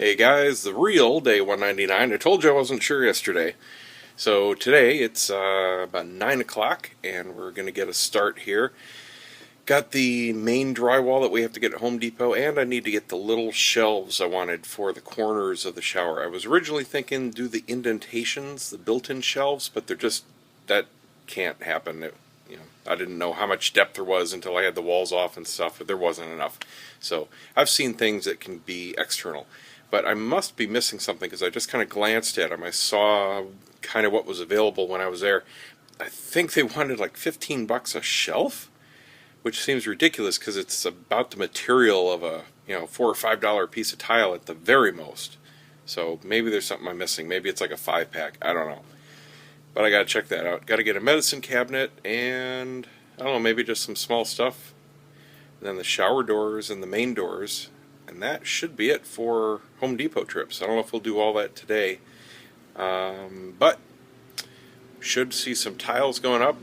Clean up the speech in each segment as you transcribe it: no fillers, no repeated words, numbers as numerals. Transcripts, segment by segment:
Hey guys, the real day 199. I told you I wasn't sure yesterday. So today it's about 9 o'clock and we're going to get a start here. Got the main drywall that we have to get at Home Depot, and I need to get the little shelves I wanted for the corners of the shower. I was originally thinking do the indentations, the built-in shelves, but that can't happen. I didn't know how much depth there was until I had the walls off and stuff, but there wasn't enough. So I've seen things that can be external. But I must be missing something because I just kind of glanced at them. I saw kind of what was available when I was there. I think they wanted like $15 a shelf, which seems ridiculous because it's about the material of a $4 or $5 piece of tile at the very most. So maybe there's something I'm missing. Maybe it's like a 5-pack. I don't know. But I got to check that out. Got to get a medicine cabinet and, I don't know, maybe just some small stuff. And then the shower doors and the main doors. And that should be it for Home Depot trips. I don't know if we'll do all that today. But should see some tiles going up.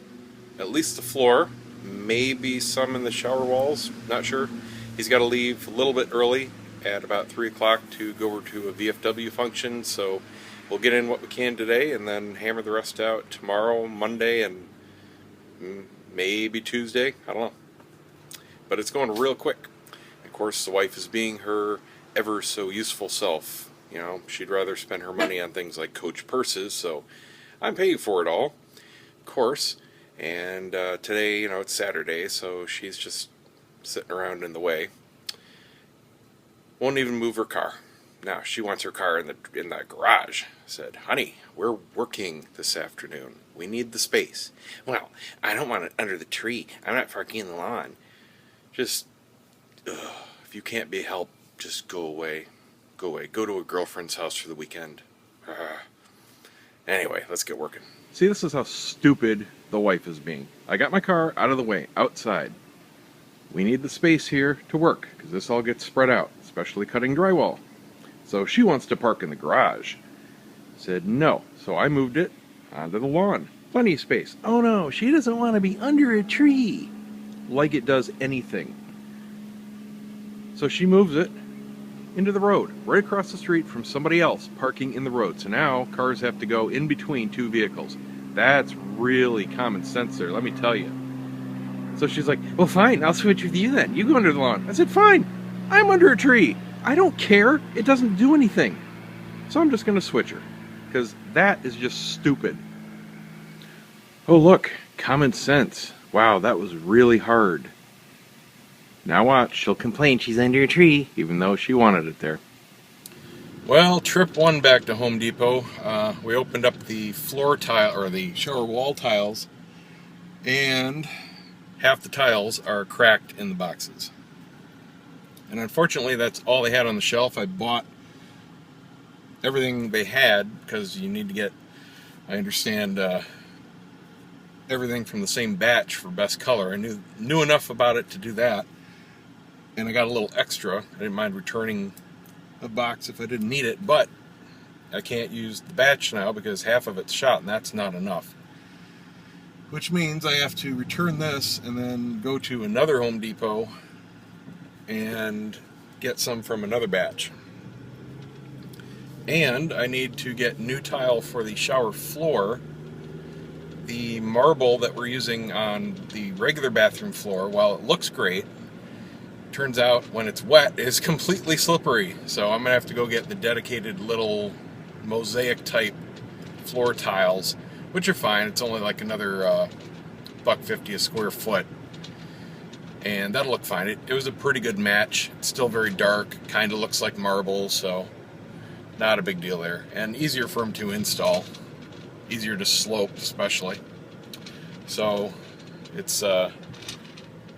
At least the floor. Maybe some in the shower walls. Not sure. He's got to leave a little bit early at about 3 o'clock to go over to a VFW function. So we'll get in what we can today and then hammer the rest out tomorrow, Monday, and maybe Tuesday. I don't know. But it's going real quick. Of course, the wife is being her ever so useful self. She'd rather spend her money on things like Coach purses, so I'm paying for it all, of course. And today, it's Saturday, so she's just sitting around in the way. Won't even move her car. Now, she wants her car in the garage. I said, honey, we're working this afternoon. We need the space. Well, I don't want it under the tree. I'm not parking in the lawn. Just, if you can't be helped, just go away. Go away. Go to a girlfriend's house for the weekend. Anyway, let's get working. See, this is how stupid the wife is being. I got my car out of the way, outside. We need the space here to work, because this all gets spread out, especially cutting drywall. So she wants to park in the garage. Said no, so I moved it onto the lawn. Plenty of space. Oh no, she doesn't want to be under a tree. Like it does anything. So she moves it into the road, right across the street from somebody else parking in the road. So now cars have to go in between two vehicles. That's really common sense there, let me tell you. So she's like, well, fine, I'll switch with you then. You go under the lawn. I said, fine, I'm under a tree. I don't care. It doesn't do anything. So I'm just going to switch her, because that is just stupid. Oh, look, common sense. Wow, that was really hard. Now watch, she'll complain she's under a tree, even though she wanted it there. Well, trip one back to Home Depot. We opened up the floor tile, or the shower wall tiles, and half the tiles are cracked in the boxes. And unfortunately, that's all they had on the shelf. I bought everything they had, because you need to get, I understand, everything from the same batch for best color. I knew enough about it to do that. And I got a little extra. I didn't mind returning a box if I didn't need it, but I can't use the batch now because half of it's shot, and that's not enough. Which means I have to return this and then go to another Home Depot and get some from another batch. And I need to get new tile for the shower floor. The marble that we're using on the regular bathroom floor, while it looks great, turns out when it's wet is completely slippery. So I'm gonna have to go get the dedicated little mosaic type floor tiles, which are fine. It's only like another $1.50 a square foot, and that'll look fine. It was a pretty good match. It's still very dark, kind of looks like marble, so not a big deal there, and easier for them to install, easier to slope especially. So it's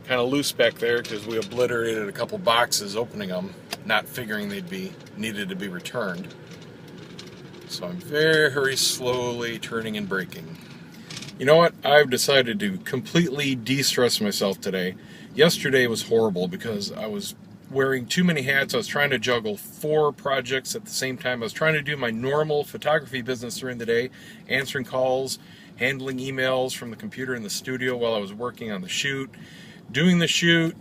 kind of loose back there because we obliterated a couple boxes opening them, not figuring they'd be needed to be returned. So I'm very slowly turning and braking. You know what? I've decided to completely de-stress myself today. Yesterday was horrible because I was wearing too many hats. I was trying to juggle 4 projects at the same time. I was trying to do my normal photography business during the day, answering calls, handling emails from the computer in the studio while I was working on the shoot, doing the shoot,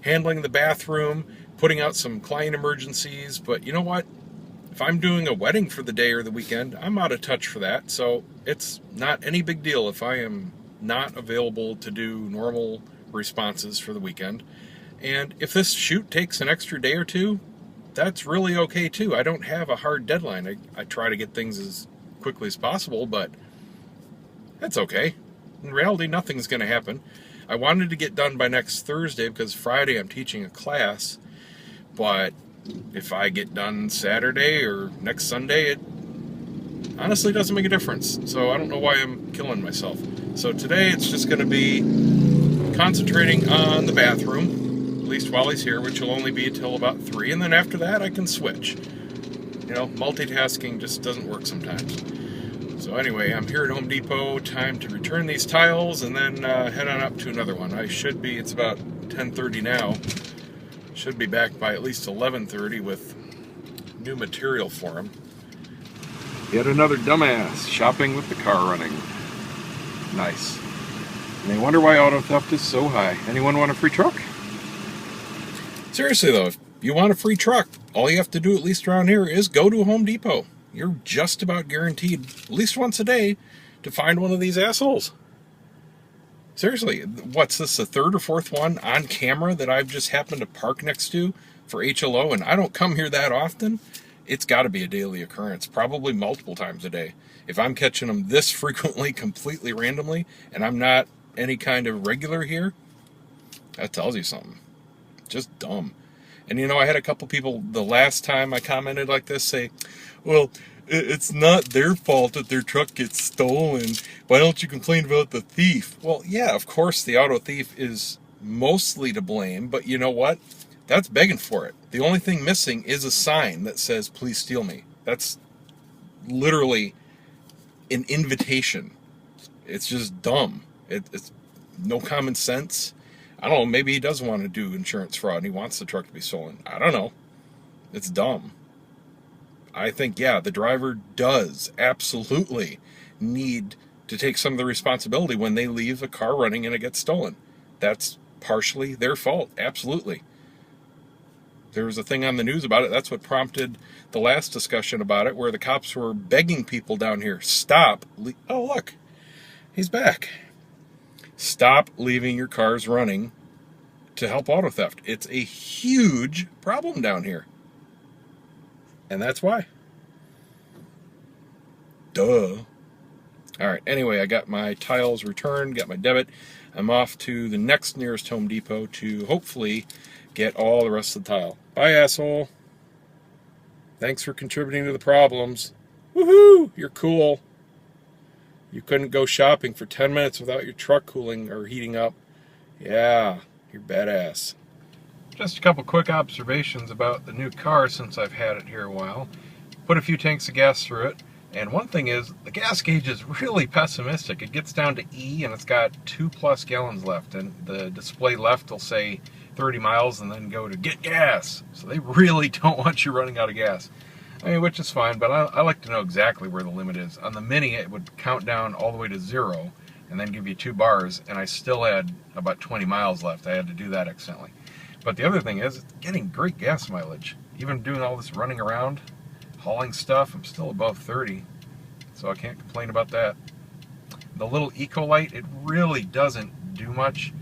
handling the bathroom, putting out some client emergencies. But you know what? if I'm doing a wedding for the day or the weekend, I'm out of touch for that. So it's not any big deal if I am not available to do normal responses for the weekend. And if this shoot takes an extra day or two, that's really okay too. I don't have a hard deadline. I try to get things as quickly as possible, but that's okay. In reality, nothing's going to happen. I wanted to get done by next Thursday because Friday I'm teaching a class, but if I get done Saturday or next Sunday, it honestly doesn't make a difference. So I don't know why I'm killing myself. So today it's just going to be concentrating on the bathroom, at least while he's here, which will only be until about 3, and then after that I can switch. You know, multitasking just doesn't work sometimes. So anyway, I'm here at Home Depot, time to return these tiles and then head on up to another one. It's about 10:30 now. Should be back by at least 11:30 with new material for them. Yet another dumbass shopping with the car running. Nice. And they wonder why auto theft is so high. Anyone want a free truck? Seriously though, if you want a free truck, all you have to do, at least around here, is go to Home Depot. You're just about guaranteed, at least once a day, to find one of these assholes. Seriously, what's this, the third or fourth one on camera that I've just happened to park next to for HLO, and I don't come here that often? It's got to be a daily occurrence, probably multiple times a day. If I'm catching them this frequently, completely randomly, and I'm not any kind of regular here, that tells you something. Just dumb. And you know, I had a couple people the last time I commented like this say, well, it's not their fault that their truck gets stolen. Why don't you complain about the thief? Well, yeah, of course the auto thief is mostly to blame, but you know what? That's begging for it. The only thing missing is a sign that says, please steal me. That's literally an invitation. It's just dumb. It's no common sense. I don't know, maybe he does want to do insurance fraud and he wants the truck to be stolen. I don't know. It's dumb. I think, yeah, the driver does absolutely need to take some of the responsibility when they leave the car running and it gets stolen. That's partially their fault, absolutely. There was a thing on the news about it. That's what prompted the last discussion about it, where the cops were begging people down here, stop. Oh, look, he's back. Stop leaving your cars running to help auto theft. It's a huge problem down here. And that's why. Duh. Alright, anyway, I got my tiles returned, got my debit. I'm off to the next nearest Home Depot to hopefully get all the rest of the tile. Bye, asshole. Thanks for contributing to the problems. Woohoo! You're cool. You couldn't go shopping for 10 minutes without your truck cooling or heating up. Yeah, you're badass. Just a couple quick observations about the new car since I've had it here a while. Put a few tanks of gas through it, and one thing is, the gas gauge is really pessimistic. It gets down to E and it's got 2+ gallons left, and the display left will say 30 miles and then go to get gas. So they really don't want you running out of gas. I mean, which is fine, but I like to know exactly where the limit is. On the Mini, it would count down all the way to 0 and then give you 2 bars, and I still had about 20 miles left. I had to do that accidentally. But the other thing is, it's getting great gas mileage. Even doing all this running around, hauling stuff, I'm still above 30, so I can't complain about that. The little Eco Light, it really doesn't do much.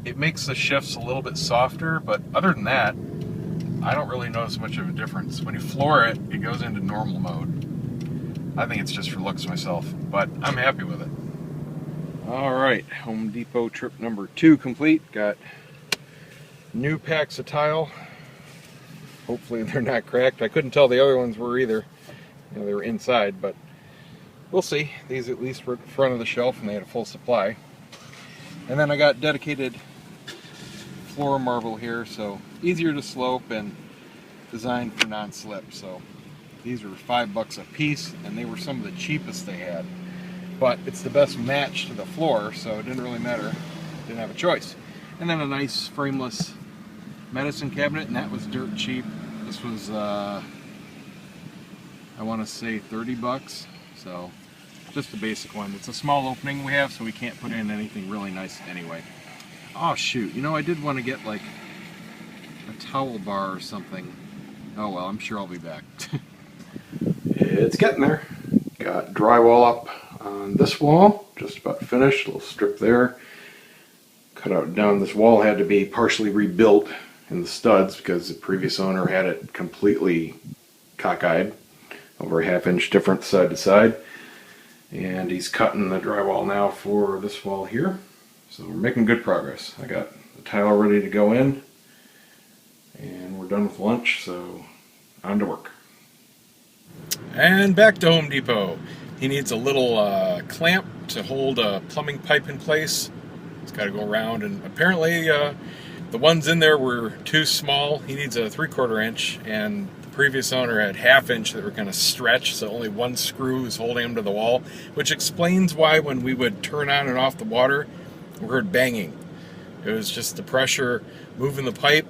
It makes the shifts a little bit softer, but other than that, I don't really notice much of a difference. When you floor it, it goes into normal mode. I think it's just for looks myself, but I'm happy with it. Alright, Home Depot trip number 2 complete. Got new packs of tile. Hopefully they're not cracked. I couldn't tell the other ones were either. You know, they were inside, but we'll see. These at least were at the front of the shelf and they had a full supply. And then I got dedicated floor marble here, so easier to slope and designed for non-slip. So these were $5 a piece, and they were some of the cheapest they had. But it's the best match to the floor, so it didn't really matter. Didn't have a choice. And then a nice frameless medicine cabinet, and that was dirt cheap. This was, I want to say $30. So just the basic one. It's a small opening we have, so we can't put in anything really nice anyway. Oh shoot, you know, I did want to get like a towel bar or something. Oh well, I'm sure I'll be back. It's getting there. Got drywall up on this wall, just about finished. A little strip there. Cut out down this wall had to be partially rebuilt in the studs because the previous owner had it completely cockeyed, over a ½ inch difference side to side. And he's cutting the drywall now for this wall here. So we're making good progress. I got the tile ready to go in, and we're done with lunch, so on to work. And back to Home Depot. He needs a little clamp to hold a plumbing pipe in place. It's got to go around, and apparently the ones in there were too small. He needs a 3/4 inch, and the previous owner had ½ inch that were going to stretch, so only one screw is holding him to the wall, which explains why when we would turn on and off the water, we heard banging. It was just the pressure moving the pipe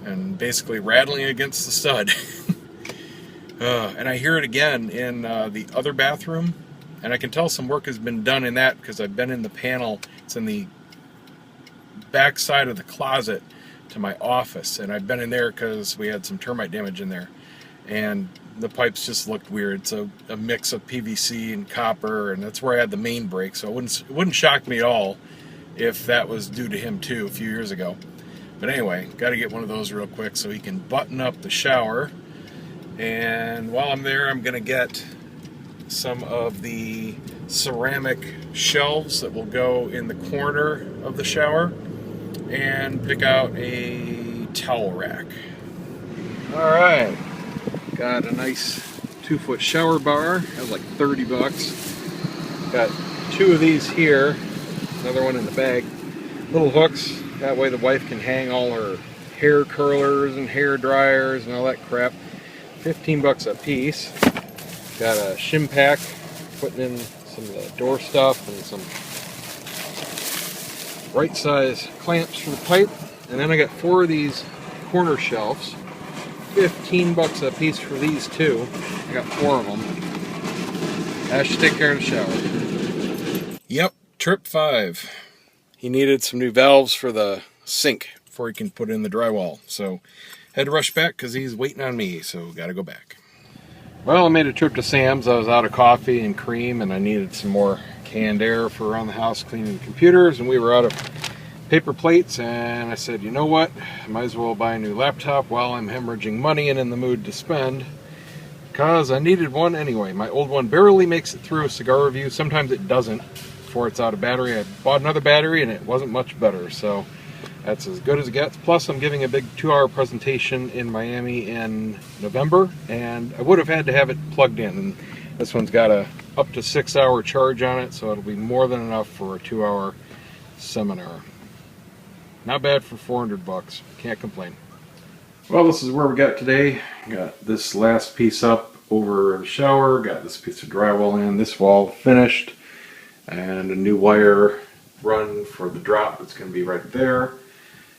and basically rattling against the stud. And I hear it again in the other bathroom, and I can tell some work has been done in that because I've been in the panel. It's in the back side of the closet to my office, and I've been in there because we had some termite damage in there, and the pipes just looked weird. It's a mix of PVC and copper, and that's where I had the main break, so it wouldn't shock me at all if that was due to him too a few years ago. But anyway, got to get one of those real quick so he can button up the shower. And while I'm there, I'm going to get some of the ceramic shelves that will go in the corner of the shower and pick out a towel rack. Alright, got a nice 2-foot shower bar. That was like $30. Got 2 of these here, another one in the bag. Little hooks, that way the wife can hang all her hair curlers and hair dryers and all that crap. $15 a piece. Got a shim pack, putting in some of the door stuff and some right size clamps for the pipe. And then I got 4 of these corner shelves. $15 a piece for these 2. I got 4 of them. That should take care of the shower. Yep, trip 5. He needed some new valves for the sink before he can put in the drywall. So had to rush back because he's waiting on me, so gotta go back. Well, I made a trip to Sam's. I was out of coffee and cream, and I needed some more canned air for around the house cleaning the computers, and we were out of paper plates, and I said, you know what, I might as well buy a new laptop while I'm hemorrhaging money and in the mood to spend, because I needed one anyway. My old one barely makes it through a cigar review. Sometimes it doesn't before it's out of battery. I bought another battery, and it wasn't much better, so that's as good as it gets. Plus, I'm giving a big 2-hour presentation in Miami in November, and I would have had to have it plugged in. And this one's got a up to 6-hour charge on it, so it'll be more than enough for a 2-hour seminar. Not bad for $400. Can't complain. Well, this is where we got today. Got this last piece up over the shower. Got this piece of drywall in. This wall finished, and a new wire run for the drop that's going to be right there.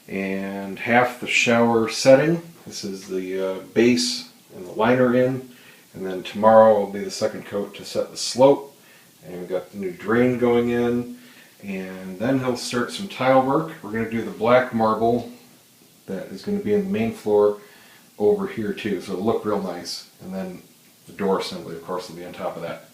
And half the shower setting. This is the base and the liner in, and then tomorrow will be the second coat to set the slope, and we've got the new drain going in, and then he'll start some tile work. We're going to do the black marble that is going to be in the main floor over here too, so it'll look real nice, and then the door assembly of course will be on top of that.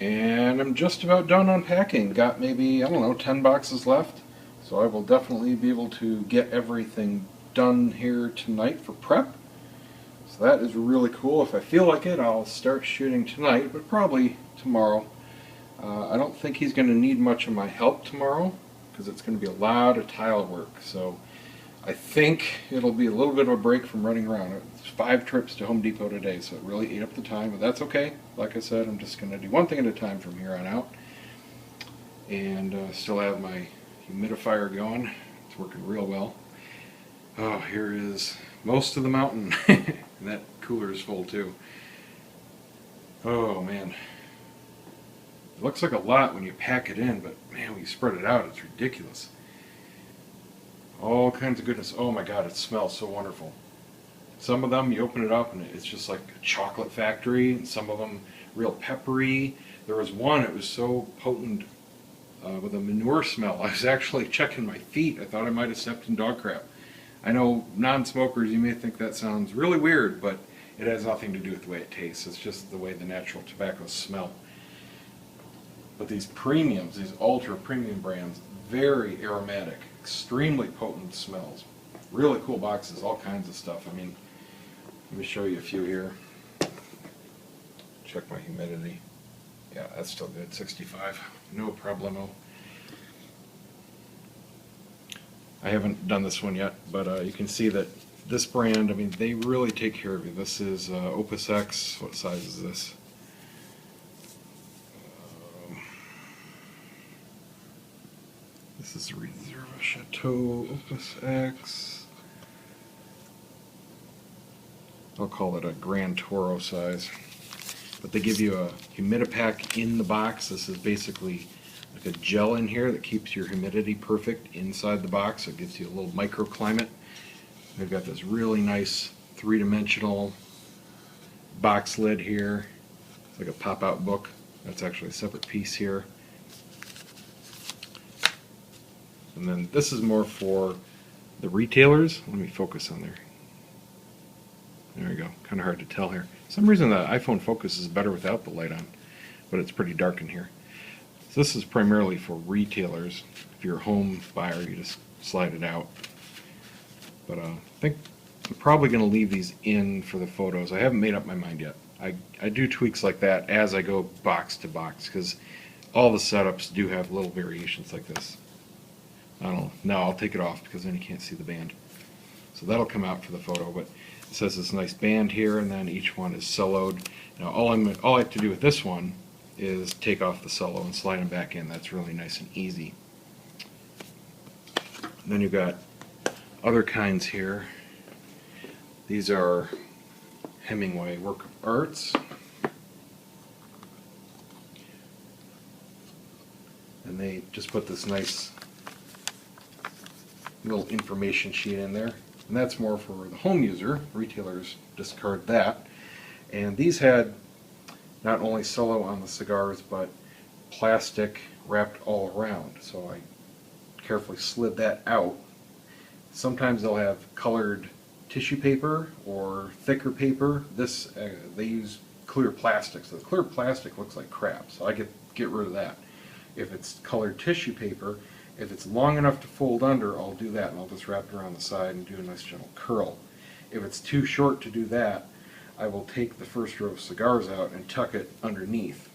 And I'm just about done unpacking. Got maybe, I don't know, 10 boxes left. So I will definitely be able to get everything done here tonight for prep. So that is really cool. If I feel like it, I'll start shooting tonight, but probably tomorrow. I don't think he's going to need much of my help tomorrow because it's going to be a lot of tile work. So I think it'll be a little bit of a break from running around. It's 5 trips to Home Depot today, so it really ate up the time, but that's okay. Like I said, I'm just going to do one thing at a time from here on out. And still have my humidifier going. It's working real well. Oh, here is most of the mountain. And that cooler is full too. Oh man. It looks like a lot when you pack it in, but man, when you spread it out, it's ridiculous. All kinds of goodness. Oh my god, it smells so wonderful. Some of them, you open it up and it's just like a chocolate factory, and some of them real peppery. There was one, it was so potent with a manure smell. I was actually checking my feet. I thought I might have stepped in dog crap. I know non-smokers, you may think that sounds really weird, but It has nothing to do with the way it tastes. It's just the way the natural tobaccos smell. But these premiums, these ultra premium brands, very aromatic, extremely potent smells. Really cool boxes, all kinds of stuff. I mean, let me show you a few here. Check my humidity. Yeah, that's still good, 65. No problemo. I haven't done this one yet, but you can see that this brand, I mean, they really take care of you. This is Opus X. What size is this? This is Reserve Chateau Opus X. I'll call it a Grand Toro size. But they give you a humidipack in the box. This is basically like a gel in here that keeps your humidity perfect inside the box. It gives you a little microclimate. They've got this really nice three-dimensional box lid here. It's like a pop-out book. That's actually a separate piece here. And then this is more for the retailers. Let me focus on there. There we go. Kind of hard to tell here. For some reason the iPhone focuses better without the light on, but it's pretty dark in here. So this is primarily for retailers. If you're a home buyer, you just slide it out. But I think I'm probably going to leave these in for the photos. I haven't made up my mind yet. I do tweaks like that as I go box to box, because all the setups do have little variations like this. I don't know. Now I'll take it off because then you can't see the band. So that'll come out for the photo, but it says this nice band here, and then each one is soloed. Now all I have to do with this one is take off the solo and slide them back in. That's really nice and easy. And then you've got other kinds here. These are Hemingway work of arts. And they just put this nice little information sheet in there. And that's more for the home user. Retailers discard that. And these had not only solo on the cigars, but plastic wrapped all around. So I carefully slid that out. Sometimes they'll have colored tissue paper or thicker paper. This they use clear plastic, so the clear plastic looks like crap, so I get rid of that. If it's colored tissue paper, if it's long enough to fold under, I'll do that, and I'll just wrap it around the side and do a nice gentle curl. If it's too short to do that, I will take the first row of cigars out and tuck it underneath.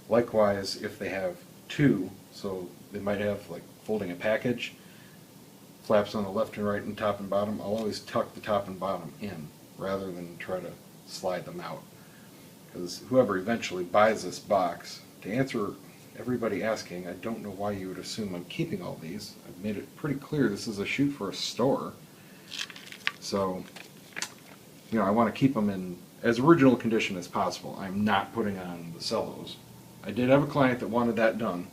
Likewise, if they have two, so they might have like folding a package, flaps on the left and right and top and bottom, I'll always tuck the top and bottom in rather than try to slide them out. Because whoever eventually buys this box, to answer everybody asking, I don't know why you would assume I'm keeping all these. I've made it pretty clear this is a shoot for a store. So, you know, I want to keep them in as original condition as possible. I'm not putting on the cellos. I did have a client that wanted that done,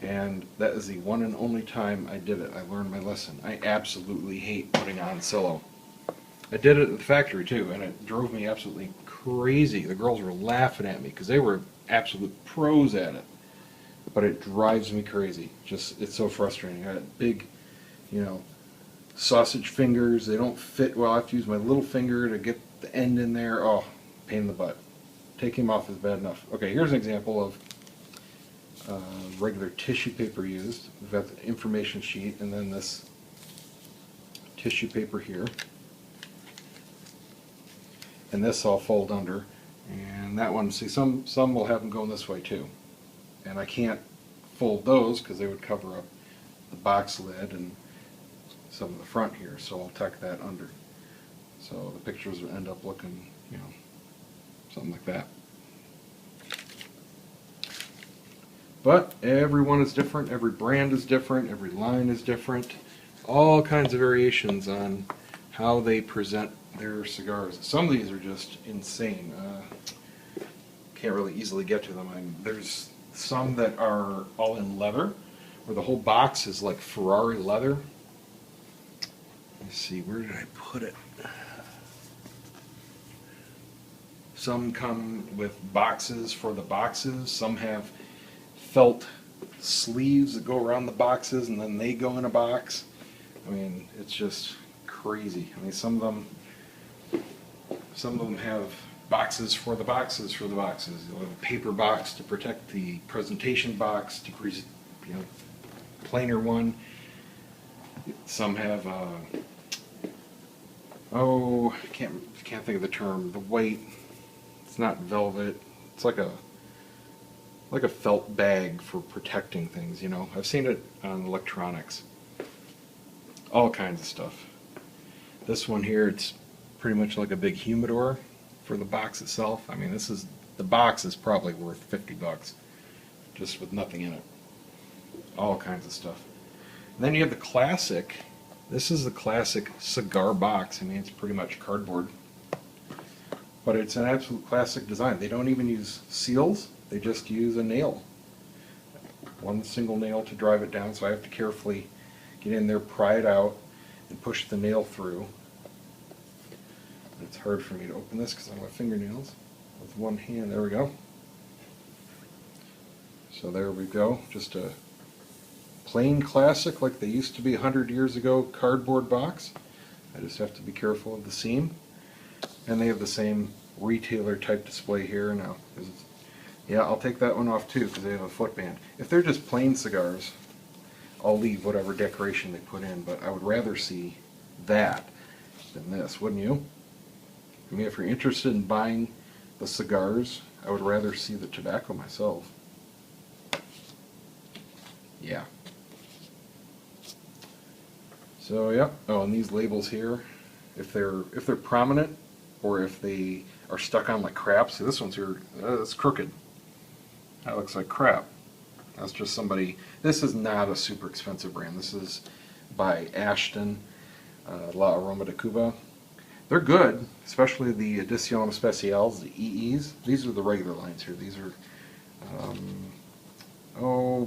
and that is the one and only time I did it. I learned my lesson. I absolutely hate putting on cello. I did it at the factory too, and it drove me absolutely crazy. The girls were laughing at me because they were absolute pros at it. But it drives me crazy. Just, it's so frustrating. I got big, you know, sausage fingers. They don't fit well. I have to use my little finger to get the end in there. Oh, pain in the butt. Taking them off is bad enough. Okay, here's an example of regular tissue paper used. We've got the information sheet and then this tissue paper here. And this I'll fold under. And that one, see, some will have them going this way too. And I can't fold those because they would cover up the box lid and some of the front here, so I'll tuck that under. So the pictures will end up looking, you know, something like that. But everyone is different, every brand is different, every line is different. All kinds of variations on how they present their cigars. Some of these are just insane. Can't really easily get to them. There's some that are all in leather, where the whole box is like Ferrari leather. Let's see, where did I put it? Some come with boxes for the boxes. Some have felt sleeves that go around the boxes and then they go in a box. I mean, it's just crazy. I mean, some Some of them have boxes for the boxes for the boxes. You'll have a paper box to protect the presentation box, to plainer one. Some have can't think of the term. The white. It's not velvet. It's like a felt bag for protecting things. You know, I've seen it on electronics. All kinds of stuff. This one here, it's pretty much like a big humidor for the box itself. I mean, the box is probably worth 50 bucks just with nothing in it. All kinds of stuff. And then you have the classic. This is the classic cigar box. I mean, it's pretty much cardboard. But it's an absolute classic design. They don't even use seals. They just use a nail. One single nail to drive it down, so I have to carefully get in there, pry it out, and push the nail through. It's hard for me to open this because I don't have fingernails. With one hand, there we go. So there we go. Just a plain classic like they used to be 100 years ago cardboard box. I just have to be careful of the seam. And they have the same retailer type display here now. Yeah, I'll take that one off too because they have a footband. If they're just plain cigars, I'll leave whatever decoration they put in, but I would rather see that than this, wouldn't you? I mean, if you're interested in buying the cigars, I would rather see the tobacco myself. Yeah. So yeah. Oh, and these labels here, if they're prominent or if they are stuck on like crap. See, this one's here. That's crooked. That looks like crap. That's just somebody. This is not a super expensive brand. This is by Ashton, La Aroma de Cuba. They're good, especially the Edición Especiales, the EEs. These are the regular lines here. These are,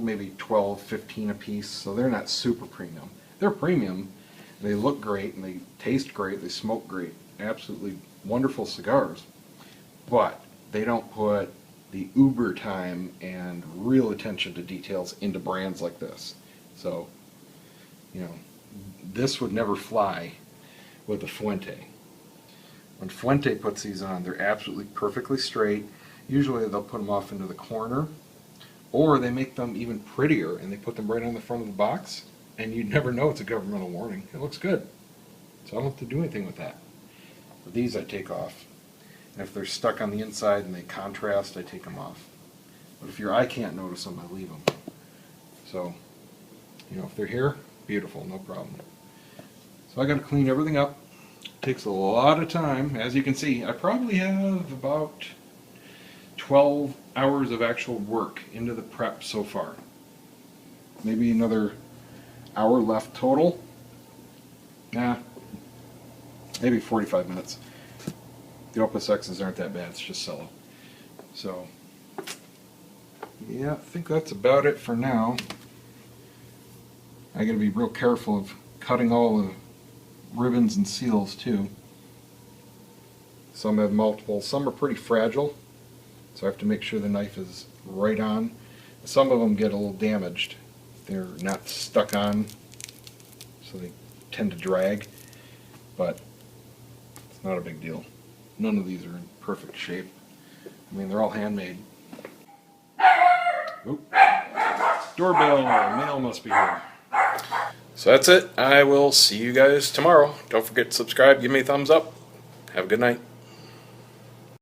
maybe 12, 15 a piece, so they're not super premium. They're premium. They look great, and they taste great. They smoke great. Absolutely wonderful cigars. But they don't put the uber time and real attention to details into brands like this. So, this would never fly with a Fuente. When Fuente puts these on, they're absolutely perfectly straight. Usually they'll put them off into the corner, or they make them even prettier and they put them right on the front of the box, and you'd never know it's a governmental warning. It looks good. So I don't have to do anything with that. But these I take off. And if they're stuck on the inside and they contrast, I take them off. But if your eye can't notice them, I leave them. So, if they're here, beautiful, no problem. So I got to clean everything up. It takes a lot of time. As you can see, I probably have about 12 hours of actual work into the prep so far. Maybe another hour left total. Nah, maybe 45 minutes. The Opus X's aren't that bad, it's just cello. So, yeah, I think that's about it for now. I gotta be real careful of cutting all the ribbons and seals too. Some have multiple, some are pretty fragile, so I have to make sure the knife is right on. Some of them get a little damaged. They're not stuck on, so they tend to drag, but it's not a big deal. None of these are in perfect shape. I mean, they're all handmade. Oop. Doorbell, mail must be here. So that's it. I will see you guys tomorrow. Don't forget to subscribe, give me a thumbs up. Have a good night.